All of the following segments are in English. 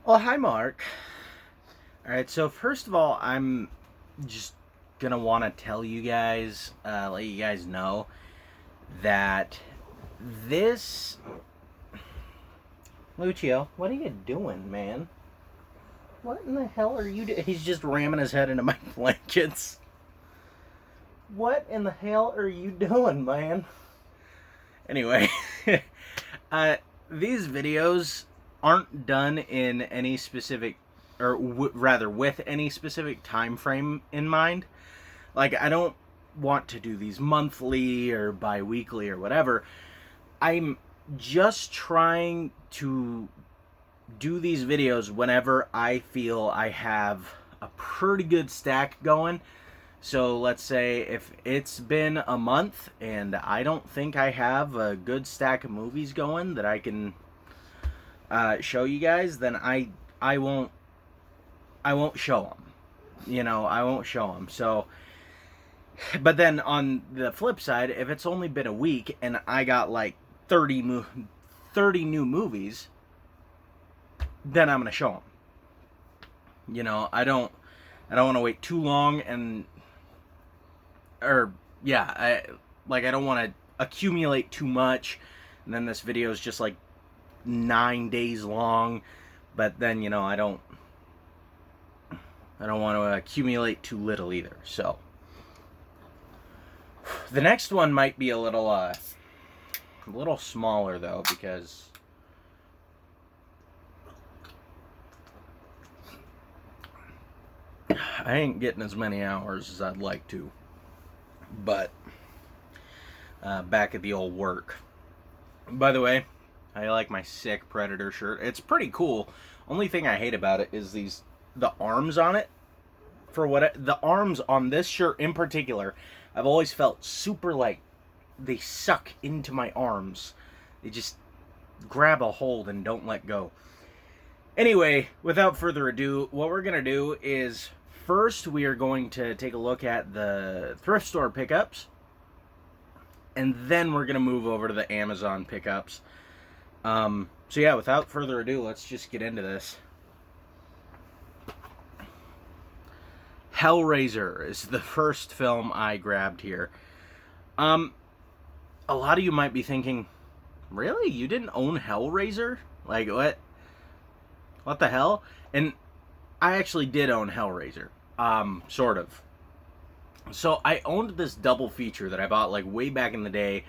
Well, hi, Mark. All right, so first of all, I'm just gonna want to tell you guys, let you guys know that this. Lucio, what are you doing, man? What in the hell are you doing? He's just ramming his head into my blankets. What in the hell are you doing, man? Anyway, uh, these videos aren't done in any specific, or rather with any specific time frame in mind. Like, I don't want to do these monthly or bi-weekly or whatever. I'm just trying to do these videos whenever I feel I have a pretty good stack going. So let's say if it's been a month and I don't think I have a good stack of movies going that I can show you guys, then I won't show them. I won't show them. So, but then on the flip side, if it's only been a week and I got like 30 new movies, then I'm gonna show them. I don't want to wait too long I don't want to accumulate too much, and then this video is just like 9 days long. But then I don't want to accumulate too little either. So the next one might be a little smaller though, because I ain't getting as many hours as I'd like to. But back at the old work. By the way, I like my sick Predator shirt. It's pretty cool. Only thing I hate about it is the arms on it. The arms on this shirt in particular, I've always felt super like they suck into my arms. They just grab a hold and don't let go. Anyway, without further ado, what we're going to do is first we are going to take a look at the thrift store pickups, and then we're going to move over to the Amazon pickups. So yeah, without further ado, let's just get into this. Hellraiser is the first film I grabbed here. A lot of you might be thinking, really? You didn't own Hellraiser? Like, what? What the hell? And I actually did own Hellraiser. Sort of. So I owned this double feature that I bought like way back in the day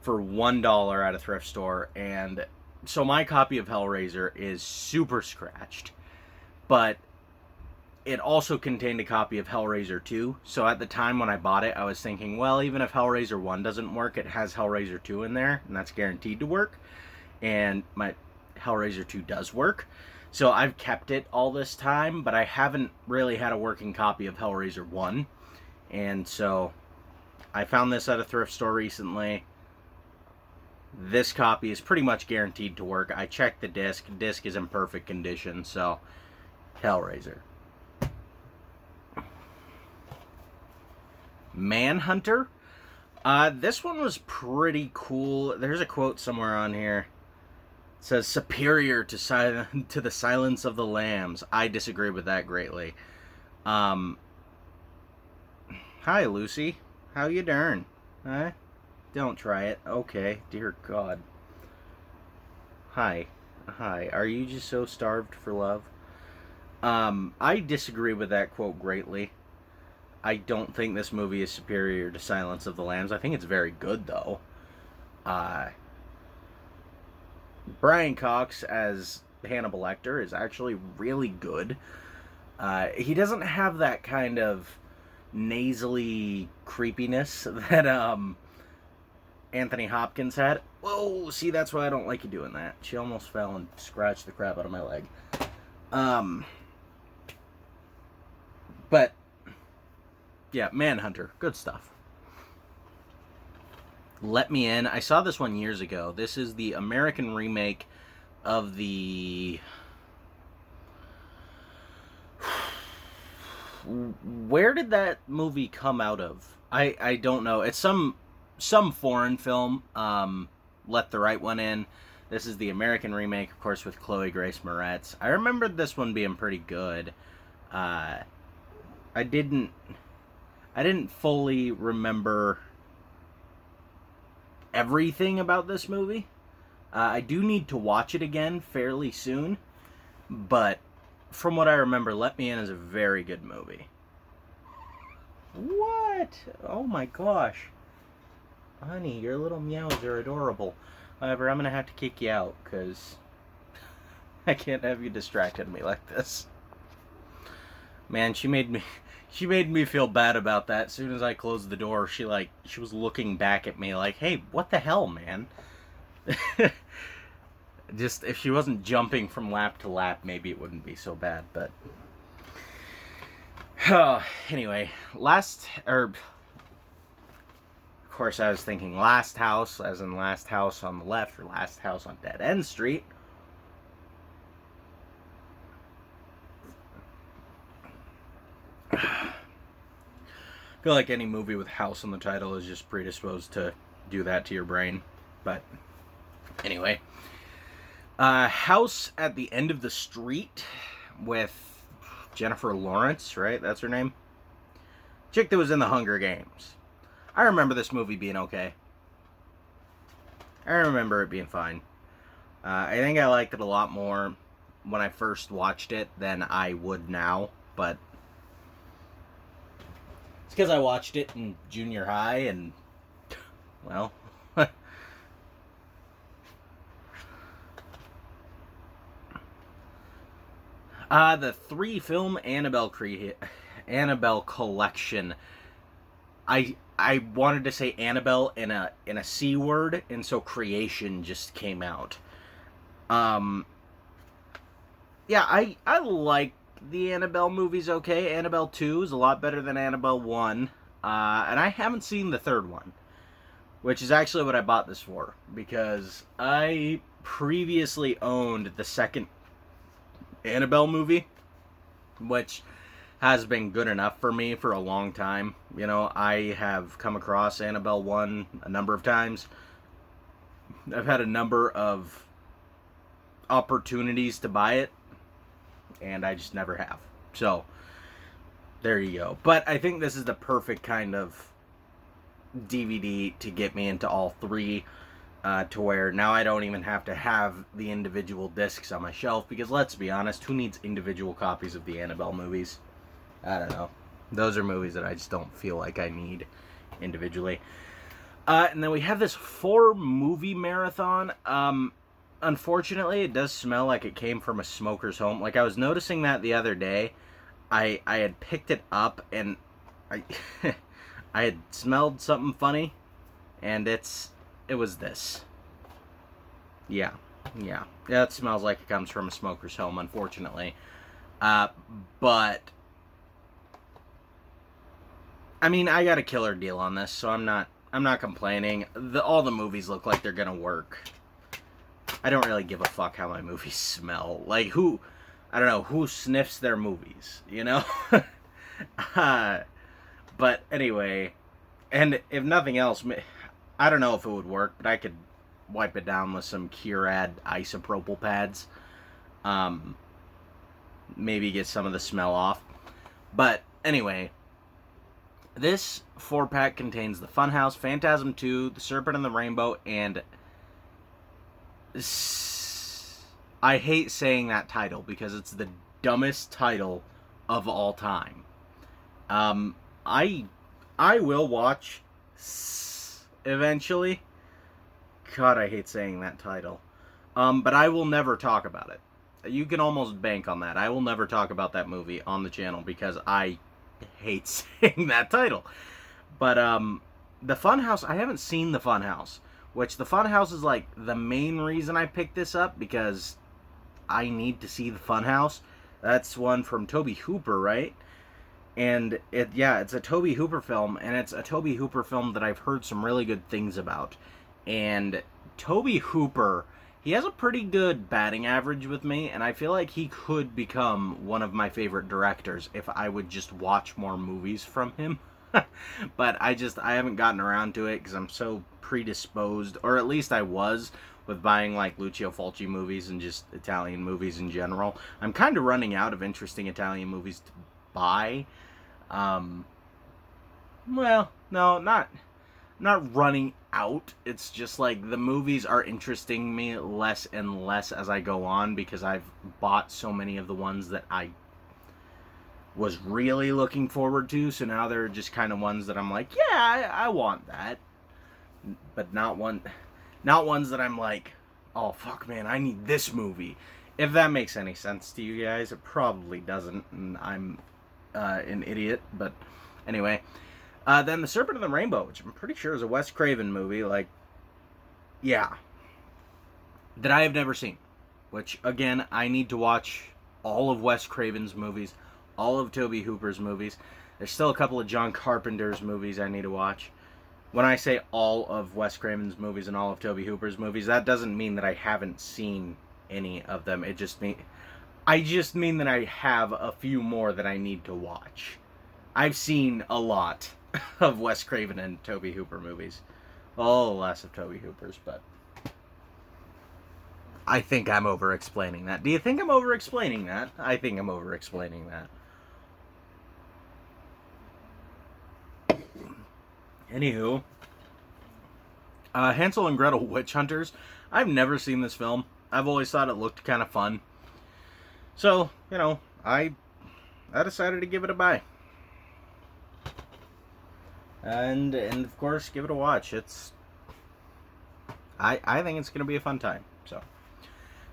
for $1 at a thrift store. And so my copy of Hellraiser is super scratched. But it also contained a copy of Hellraiser 2. So at the time when I bought it, I was thinking, well, even if Hellraiser 1 doesn't work, it has Hellraiser 2 in there, and that's guaranteed to work. And my Hellraiser 2 does work. So I've kept it all this time, but I haven't really had a working copy of Hellraiser 1. And so I found this at a thrift store recently. This copy is pretty much guaranteed to work. I checked the disc. Disc is in perfect condition, so Hellraiser. Manhunter. This one was pretty cool. There's a quote somewhere on here. It says, superior to the Silence of the Lambs. I disagree with that greatly. Hi, Lucy. How you doing? Huh? Don't try it. Okay, dear God. Hi. Are you just so starved for love? I disagree with that quote greatly. I don't think this movie is superior to Silence of the Lambs. I think it's very good, though. Brian Cox as Hannibal Lecter is actually really good. He doesn't have that kind of nasally creepiness that Anthony Hopkins had. Whoa, see, that's why I don't like you doing that. She almost fell and scratched the crap out of my leg. But yeah, Manhunter, good stuff. Let Me In. I saw this one years ago. This is the American remake of the... Where did that movie come out of? I don't know. It's some foreign film. Let the Right One In. This is the American remake, of course, with Chloe Grace Moretz. I remembered this one being pretty good. I didn't fully remember everything about this movie. I do need to watch it again fairly soon, but from what I remember, Let Me In is a very good movie. What? Oh my gosh. Honey, your little meows are adorable. However, I'm going to have to kick you out, because I can't have you distracting me like this. Man, she made me feel bad about that. As soon as I closed the door, she was looking back at me like, hey, what the hell, man? Just, if she wasn't jumping from lap to lap, maybe it wouldn't be so bad, but... anyway, of course I was thinking Last House, as in Last House on the Left, or Last House on Dead End Street. I feel like any movie with house in the title is just predisposed to do that to your brain, but anyway. House at the End of the Street with Jennifer Lawrence, right? That's her name? Chick that was in the Hunger Games. I remember this movie being okay. I remember it being fine. I think I liked it a lot more when I first watched it than I would now, but it's because I watched it in junior high and, well... the 3-film Annabelle collection. I wanted to say Annabelle in a C word, and so Creation just came out. Yeah, I like the Annabelle movies okay. Annabelle 2 is a lot better than Annabelle 1. And I haven't seen the third one, which is actually what I bought this for, because I previously owned the second Annabelle movie, which has been good enough for me for a long time. You know, I have come across Annabelle 1 a number of times. I've had a number of opportunities to buy it, and I just never have. So, there you go. But I think this is the perfect kind of DVD to get me into all three, to where now I don't even have to have the individual discs on my shelf, because let's be honest, who needs individual copies of the Annabelle movies? I don't know. Those are movies that I just don't feel like I need individually. And then we have this 4-movie marathon. Unfortunately, it does smell like it came from a smoker's home. Like, I was noticing that the other day. I had picked it up, and I I had smelled something funny, and it was this. Yeah, it smells like it comes from a smoker's home, unfortunately. But I mean, I got a killer deal on this, so I'm not complaining. All the movies look like they're gonna work. I don't really give a fuck how my movies smell. Like, I don't know, who sniffs their movies, you know? But anyway, and if nothing else, I don't know if it would work, but I could wipe it down with some Curad isopropyl pads. Maybe get some of the smell off. But anyway, this 4-pack contains the Funhouse, Phantasm 2, the Serpent and the Rainbow, and I hate saying that title because it's the dumbest title of all time. I will watch eventually. God, I hate saying that title. But I will never talk about it. You can almost bank on that. I will never talk about that movie on the channel because I hate saying that title. But the Funhouse, I haven't seen the Funhouse, which the Funhouse is like the main reason I picked this up, because I need to see the Funhouse. That's one from Tobe Hooper, right? And it's a Tobe Hooper film, and it's a Tobe Hooper film that I've heard some really good things about. And Tobe Hooper, he has a pretty good batting average with me, and I feel like he could become one of my favorite directors if I would just watch more movies from him. But I haven't gotten around to it because I'm so predisposed, or at least I was, with buying like Lucio Fulci movies and just Italian movies in general. I'm kind of running out of interesting Italian movies to buy. Well, no, not running out. It's just like the movies are interesting me less and less as I go on because I've bought so many of the ones that I was really looking forward to. So now they're just kind of ones that I'm like, yeah, I want that, but not ones that I'm like, oh fuck, man, I need this movie. If that makes any sense to you guys, it probably doesn't, and I'm an idiot. But anyway. Then The Serpent and the Rainbow, which I'm pretty sure is a Wes Craven movie, like, yeah, that I have never seen. Which, again, I need to watch all of Wes Craven's movies, all of Tobe Hooper's movies. There's still a couple of John Carpenter's movies I need to watch. When I say all of Wes Craven's movies and all of Tobe Hooper's movies, that doesn't mean that I haven't seen any of them. I just mean that I have a few more that I need to watch. I've seen a lot of Wes Craven and Tobe Hooper movies. Oh, less of Tobe Hooper's, but I think I'm over-explaining that. Do you think I'm over-explaining that? I think I'm over-explaining that. Anywho, Hansel and Gretel Witch Hunters. I've never seen this film. I've always thought it looked kind of fun. So, you know, I decided to give it a buy. And of course, give it a watch. I think it's going to be a fun time. So,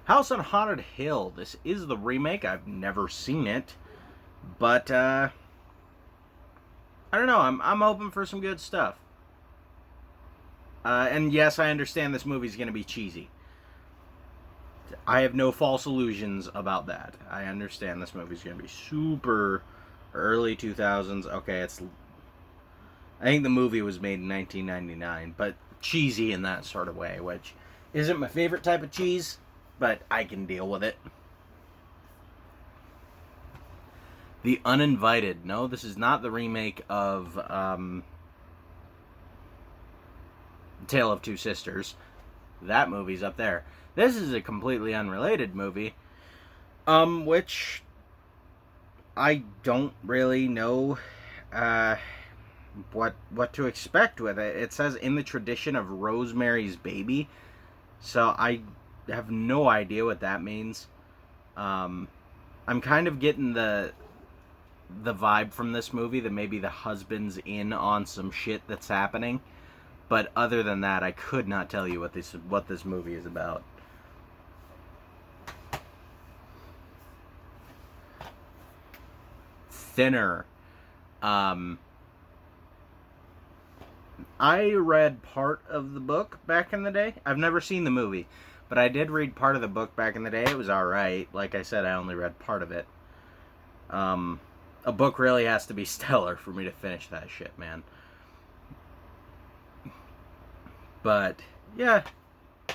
House on Haunted Hill. This is the remake. I've never seen it, but I don't know. I'm hoping for some good stuff. And yes, I understand this movie's going to be cheesy. I have no false illusions about that. I understand this movie's going to be super early 2000s. Okay, I think the movie was made in 1999, but cheesy in that sort of way, which isn't my favorite type of cheese, but I can deal with it. The Uninvited. No, this is not the remake of Tale of Two Sisters. That movie's up there. This is a completely unrelated movie, which I don't really know what to expect with it. It says in the tradition of Rosemary's Baby, so I have no idea what that means. I'm kind of getting the vibe from this movie that maybe the husband's in on some shit that's happening, but other than that, I could not tell you what this movie is about. Thinner. I read part of the book back in the day. I've never seen the movie, but I did read part of the book back in the day. It was alright. Like I said, I only read part of it. A book really has to be stellar for me to finish that shit, man. But, yeah,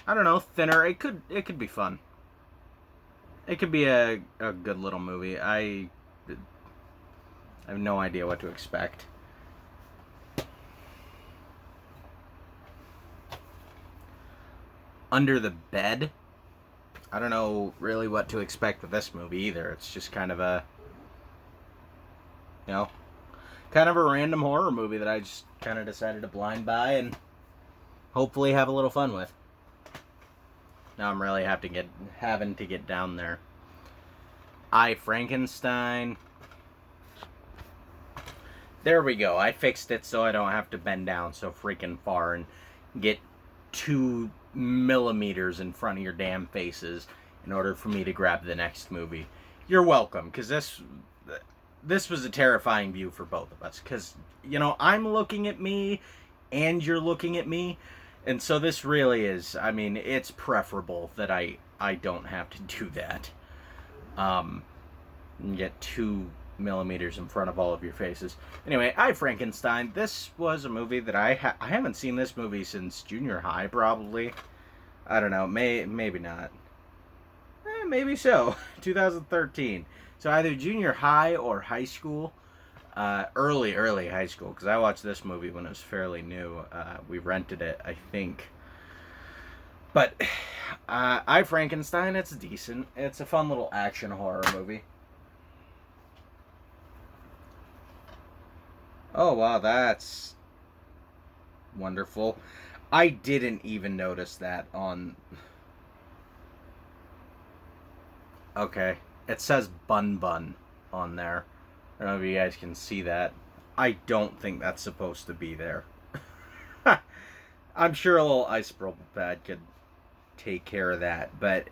I don't know, Thinner, it could be fun. It could be a good little movie. I have no idea what to expect. Under the Bed. I don't know really what to expect with this movie either. It's just kind of a, kind of a random horror movie that I just kind of decided to blind buy and hopefully have a little fun with. Now I'm really having to get down there. I, Frankenstein. There we go. I fixed it so I don't have to bend down so freaking far and get 2 millimeters in front of your damn faces in order for me to grab the next movie. You're welcome, because this was a terrifying view for both of us, because, I'm looking at me and you're looking at me, and so this really is, it's preferable that I don't have to do that. And get 2 millimeters in front of all of your faces. Anyway, I, Frankenstein. This was a movie that I haven't seen this movie since junior high, probably. I don't know, maybe not. Maybe so. 2013. So either junior high or high school. Early high school, because I watched this movie when it was fairly new. We rented it, I think. But I Frankenstein, it's decent. It's a fun little action horror movie. Oh, wow, that's wonderful. I didn't even notice that on... Okay. It says Bun Bun on there. I don't know if you guys can see that. I don't think that's supposed to be there. I'm sure a little ice pad could take care of that, but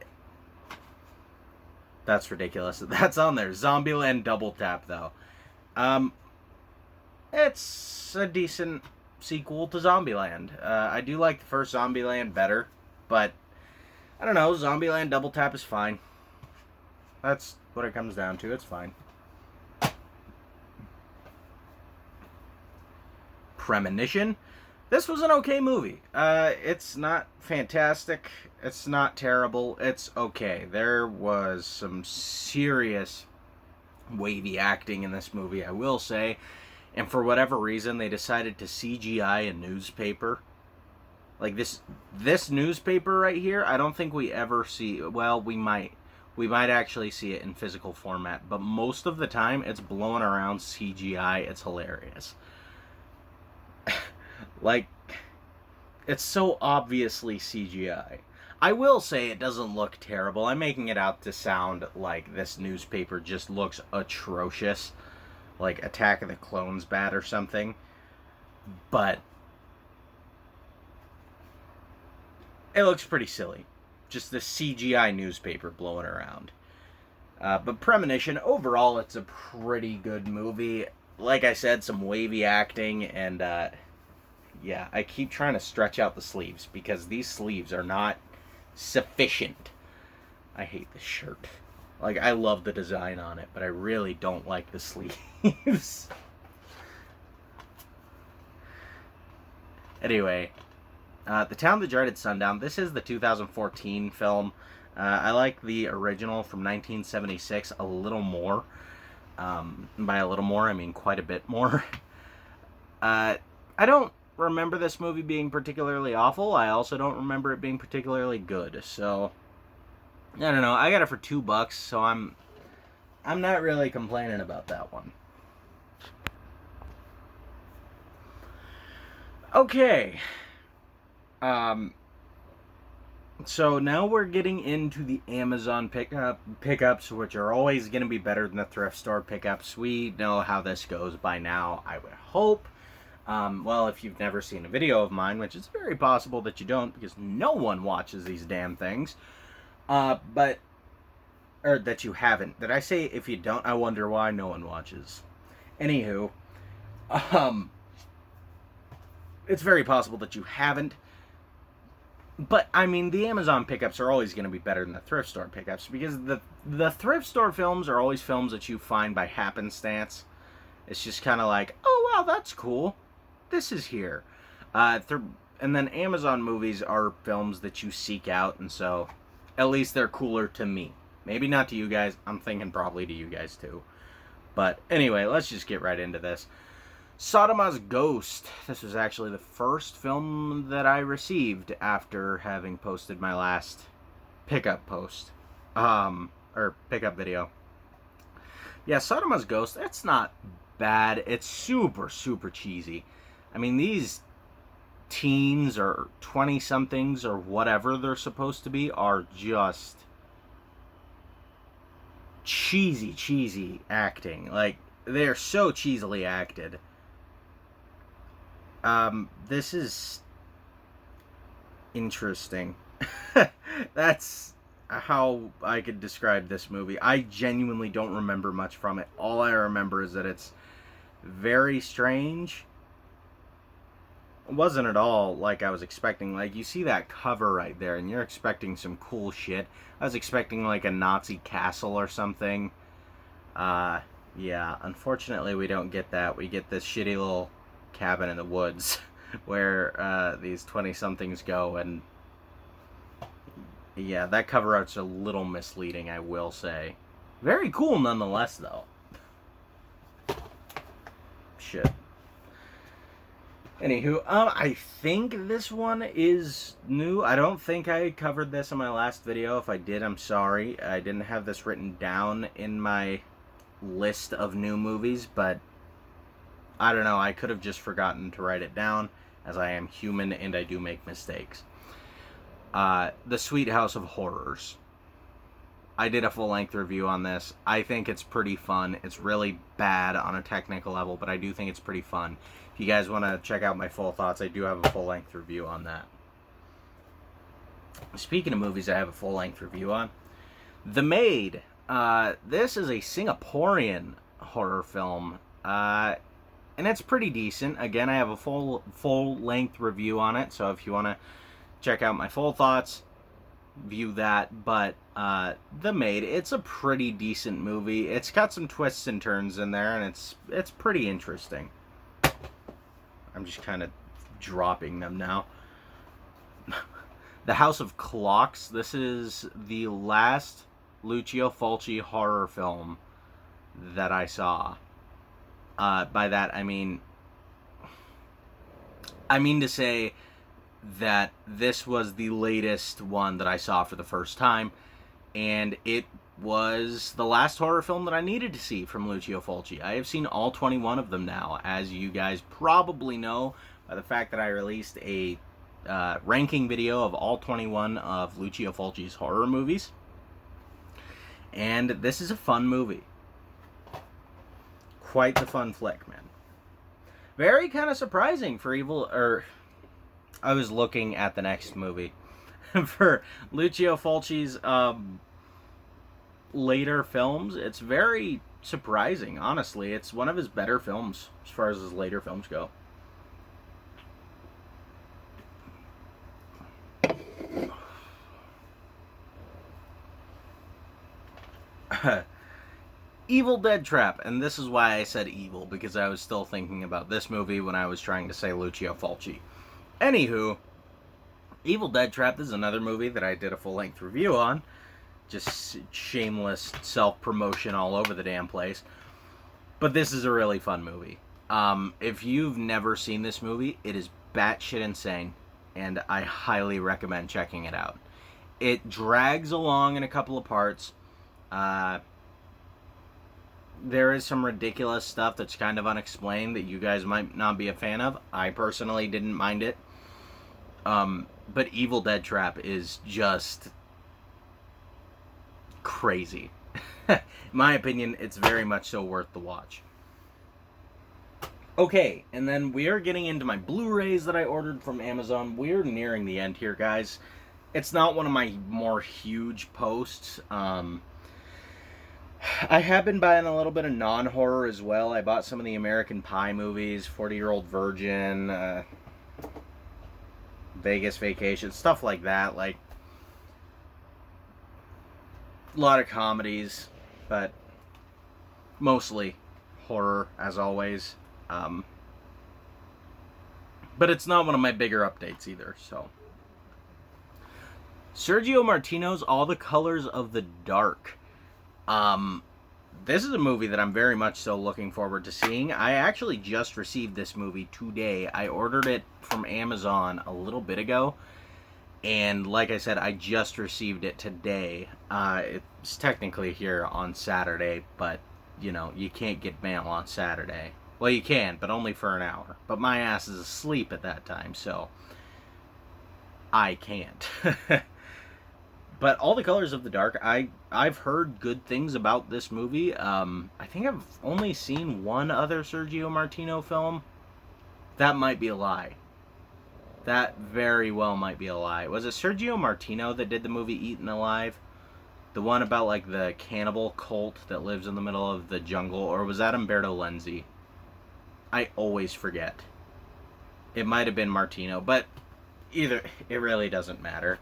that's ridiculous. That's on there. Zombieland Double Tap, though. It's a decent sequel to Zombieland. I do like the first Zombieland better, but I don't know. Zombieland Double Tap is fine. That's what it comes down to. It's fine. Premonition. This was an okay movie. It's not fantastic. It's not terrible. It's okay. There was some serious wavy acting in this movie, I will say. And for whatever reason, they decided to CGI a newspaper. Like this newspaper right here, I don't think we ever see... Well, we might. We might actually see it in physical format. But most of the time, it's blowing around CGI. It's hilarious. Like, it's so obviously CGI. I will say it doesn't look terrible. I'm making it out to sound like this newspaper just looks atrocious. Like Attack of the Clones bad or something. But it looks pretty silly. Just the CGI newspaper blowing around. But Premonition, overall, it's a pretty good movie. Like I said, some wavy acting, and yeah, I keep trying to stretch out the sleeves because these sleeves are not sufficient. I hate this shirt. Like, I love the design on it, but I really don't like the sleeves. Anyway, The Town That Dreaded Sundown. This is the 2014 film. I like the original from 1976 a little more. By a little more, I mean quite a bit more. I don't remember this movie being particularly awful. I also don't remember it being particularly good. So, I don't know. I got it for $2, so I'm not really complaining about that one. Okay. So now we're getting into the Amazon pickups, which are always going to be better than the thrift store pickups. We know how this goes by now, I would hope. Well, if you've never seen a video of mine, which is very possible that you don't, because no one watches these damn things, or that you haven't. Did I say if you don't? I wonder why no one watches. Anywho, it's very possible that you haven't. But, I mean, the Amazon pickups are always going to be better than the thrift store pickups, because the thrift store films are always films that you find by happenstance. It's just kind of like, oh, wow, that's cool. This is here. And then Amazon movies are films that you seek out, and so at least they're cooler to me. Maybe not to you guys. I'm thinking probably to you guys, too. But anyway, let's just get right into this. Sadama's Ghost. This was actually the first film that I received after having posted my last pickup post. Or pickup video. Yeah, Sadama's Ghost, it's not bad. It's super, super cheesy. I mean, these teens or 20-somethings or whatever they're supposed to be are just cheesy acting. Like, they're so cheesily acted. This is interesting. That's how I could describe this movie. I genuinely don't remember much from it. All I remember is that it's very strange. It wasn't at all like I was expecting. Like, you see that cover right there, and you're expecting some cool shit. I was expecting, like, a Nazi castle or something. Yeah, unfortunately we don't get that. We get this shitty little cabin in the woods where these 20-somethings go, and yeah, that cover art's a little misleading, I will say. Very cool nonetheless, though. Shit. Anywho, I think this one is new. I don't think I covered this in my last video. If I did, I'm sorry. I didn't have this written down in my list of new movies, but I don't know. I could have just forgotten to write it down, as I am human and I do make mistakes. The Sweet House of Horrors. I did a full-length review on this. I think it's pretty fun. It's really bad on a technical level, but I do think it's pretty fun. If you guys want to check out my full thoughts, I do have a full-length review on that. Speaking of movies I have a full-length review on, The Maid. This is a Singaporean horror film, and it's pretty decent. Again, I have a full-length review on it, so if you want to check out my full thoughts, view that. But The Maid, it's a pretty decent movie. It's got some twists and turns in there, and it's pretty interesting. I'm just kind of dropping them now. The House of Clocks. This is the last Lucio Fulci horror film that I saw. By that, I mean to say that this was the latest one that I saw for the first time, and it was the last horror film that I needed to see from Lucio Fulci. I have seen all 21 of them now, as you guys probably know by the fact that I released a ranking video of all 21 of Lucio Fulci's horror movies. And this is a fun movie. Quite the fun flick, man. Very kind of surprising for I was looking at the next movie. For Lucio Fulci's later films, it's very surprising, honestly. It's one of his better films as far as his later films go. Evil Dead Trap, and this is why I said evil, because I was still thinking about this movie when I was trying to say Lucio Fulci. Anywho, Evil Dead Trap is another movie that I did a full-length review on. Just shameless self-promotion all over the damn place. But this is a really fun movie. If you've never seen this movie, it is batshit insane, and I highly recommend checking it out. It drags along in a couple of parts. There is some ridiculous stuff that's kind of unexplained that you guys might not be a fan of. I personally didn't mind it. But Evil Dead Trap is just crazy. In my opinion, it's very much so worth the watch. Okay, and then we are getting into my Blu-rays that I ordered from Amazon. We're nearing the end here, guys. It's not one of my more huge posts. I have been buying a little bit of non-horror as well. I bought some of the American Pie movies, 40-Year-Old Virgin, Vegas Vacation, stuff like that. Like, a lot of comedies, but mostly horror, as always. But it's not one of my bigger updates either, so. Sergio Martino's All the Colors of the Dark. This is a movie that I'm very much so looking forward to seeing. I actually just received this movie today. I ordered it from Amazon a little bit ago, and like I said, I just received it today. It's technically here on Saturday, but, you know, you can't get mail on Saturday. Well, you can, but only for an hour. But my ass is asleep at that time, so I can't. But All the Colors of the Dark, I've heard good things about this movie. I think I've only seen one other Sergio Martino film. That might be a lie. That very well might be a lie. Was it Sergio Martino that did the movie Eaten Alive? The one about, like, the cannibal cult that lives in the middle of the jungle? Or was that Umberto Lenzi? I always forget. It might have been Martino, but either, it really doesn't matter.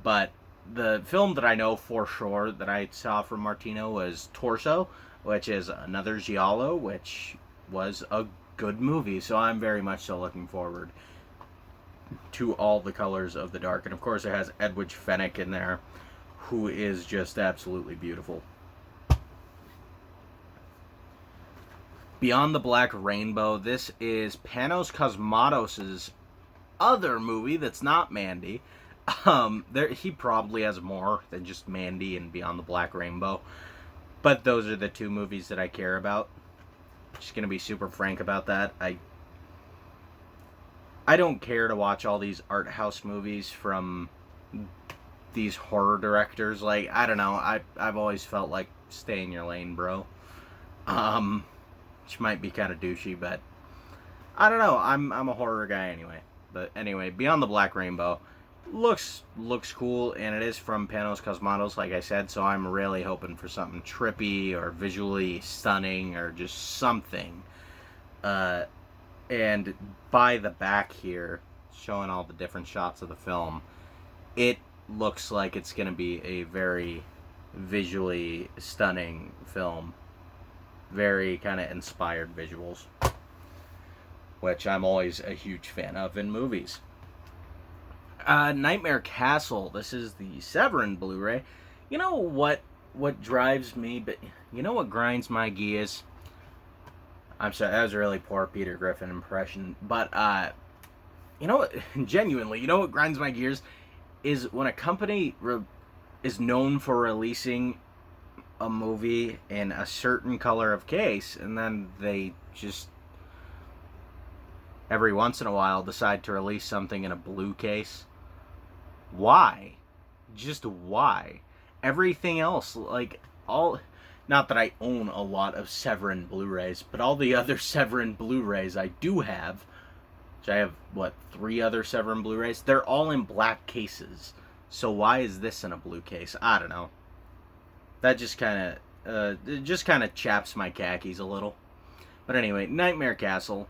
But the film that I know for sure that I saw from Martino was Torso, which is another giallo, which was a good movie. So I'm very much so looking forward to All the Colors of the Dark. And of course it has Edwidge Fenech in there, who is just absolutely beautiful. Beyond the Black Rainbow. This is Panos Cosmatos' other movie that's not Mandy. He probably has more than just Mandy and Beyond the Black Rainbow. But those are the two movies that I care about. Just gonna be super frank about that. I don't care to watch all these art house movies from these horror directors. Like, I don't know. I've always felt like stay in your lane, bro. Which might be kind of douchey, but I don't know. I'm a horror guy anyway. But anyway, Beyond the Black Rainbow looks cool, and it is from Panos Cosmatos, like I said. So I'm really hoping for something trippy or visually stunning or just something. And by the back here, showing all the different shots of the film, it looks like it's going to be a very visually stunning film. Very kind of inspired visuals, which I'm always a huge fan of in movies. Nightmare Castle. This is the Severin Blu-ray. You know what drives me, but you know what grinds my gears? I'm sorry, that was a really poor Peter Griffin impression. But, you know what, genuinely, you know what grinds my gears? Is when a company is known for releasing a movie in a certain color of case, and then they just, every once in a while, decide to release something in a blue case. Why? Just why? Everything else, like, not that I own a lot of Severin Blu-rays, but all the other Severin Blu-rays I do have, which I have, 3 other Severin Blu-rays, they're all in black cases. So why is this in a blue case? I don't know. That just kind of chaps my khakis a little. But anyway, Nightmare Castle.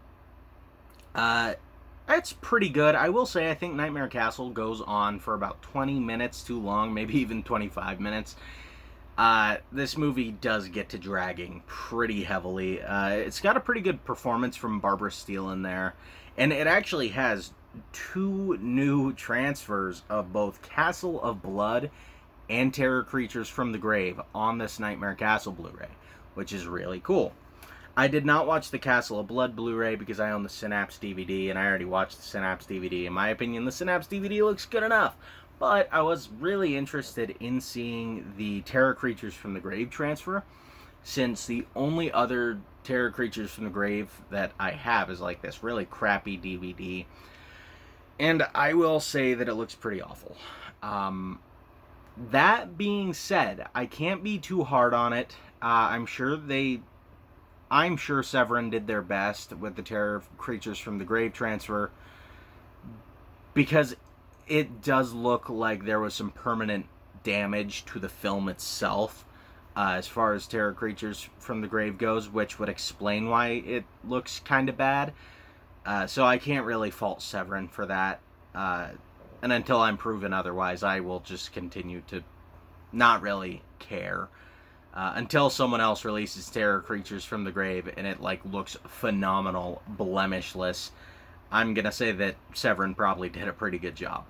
It's pretty good. I will say I think Nightmare Castle goes on for about 20 minutes too long, maybe even 25 minutes. This movie does get to dragging pretty heavily. It's got a pretty good performance from Barbara Steele in there. And it actually has 2 new transfers of both Castle of Blood and Terror Creatures from the Grave on this Nightmare Castle Blu-ray, which is really cool. I did not watch the Castle of Blood Blu-ray because I own the Synapse DVD, and I already watched the Synapse DVD. In my opinion, the Synapse DVD looks good enough. But I was really interested in seeing the Terror Creatures from the Grave transfer, since the only other Terror Creatures from the Grave that I have is like this really crappy DVD. And I will say that it looks pretty awful. That being said, I can't be too hard on it. I'm sure Severin did their best with the Terror Creatures from the Grave transfer, because it does look like there was some permanent damage to the film itself, as far as Terror Creatures from the Grave goes, which would explain why it looks kind of bad. So I can't really fault Severin for that. And until I'm proven otherwise, I will just continue to not really care. Until someone else releases Terror Creatures from the Grave and it looks phenomenal, blemishless, I'm gonna say that Severin probably did a pretty good job.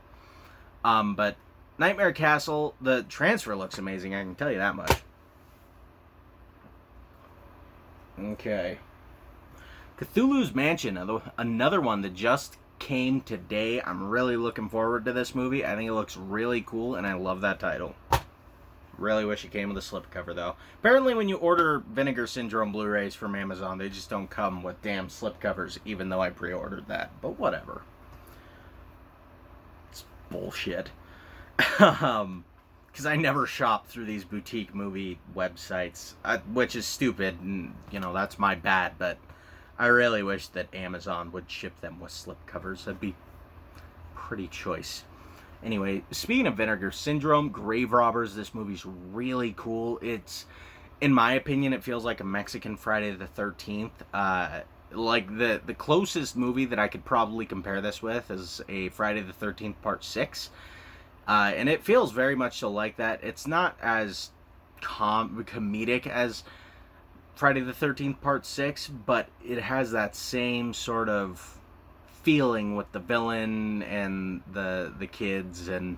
But Nightmare Castle, the transfer looks amazing, I can tell you that much. Okay. Cthulhu's Mansion, another one that just came today. I'm really looking forward to this movie. I think it looks really cool, and I love that title. Really wish it came with a slipcover, though. Apparently, when you order Vinegar Syndrome Blu-rays from Amazon, they just don't come with damn slipcovers, even though I pre-ordered that. But whatever. It's bullshit. Because I never shop through these boutique movie websites, which is stupid, and, that's my bad, but I really wish that Amazon would ship them with slipcovers. That'd be pretty choice. Anyway, speaking of Vinegar Syndrome, Grave Robbers, this movie's really cool. It's, in my opinion, it feels like a Mexican Friday the 13th. The closest movie that I could probably compare this with is a Friday the 13th Part 6. And it feels very much so like that. It's not as comedic as Friday the 13th Part 6, but it has that same sort of feeling with the villain and the kids, and,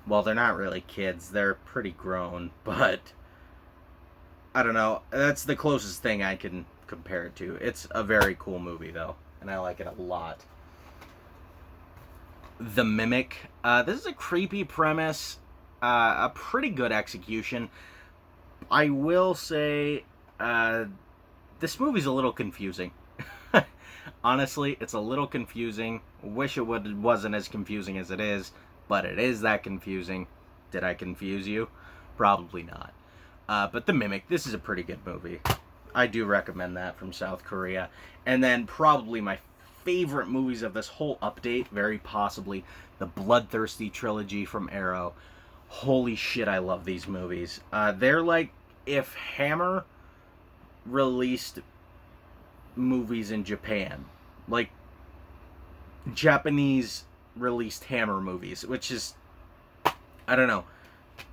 well, they're not really kids, they're pretty grown, but I don't know, that's the closest thing I can compare it to. It's a very cool movie, though, and I like it a lot. The Mimic. This is a creepy premise, a pretty good execution. I will say, this movie's a little confusing. Honestly, it's a little confusing. Wish it wasn't as confusing as it is, but it is that confusing. Did I confuse you? Probably not. But The Mimic, this is a pretty good movie. I do recommend that, from South Korea. And then probably my favorite movies of this whole update, very possibly the Bloodthirsty Trilogy from Arrow. Holy shit, I love these movies. They're like if Hammer released movies in Japan. Like, Japanese released Hammer movies, which is, I don't know,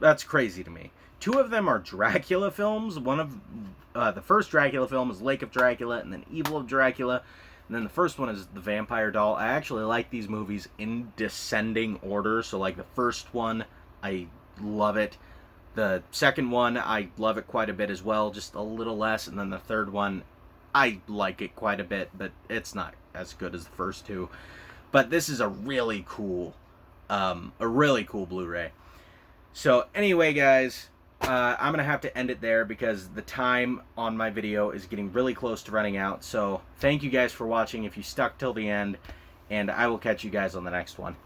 that's crazy to me. Two of them are Dracula films. One of the first Dracula film is Lake of Dracula, and then Evil of Dracula, and then the first one is The Vampire Doll. I actually like these movies in descending order. So like the first one, I love it. The second one, I love it quite a bit as well, just a little less. And then the third one, I like it quite a bit, but it's not as good as the first two. But this is a really cool Blu-ray. So anyway, guys, I'm going to have to end it there because the time on my video is getting really close to running out. So thank you guys for watching if you stuck till the end, and I will catch you guys on the next one.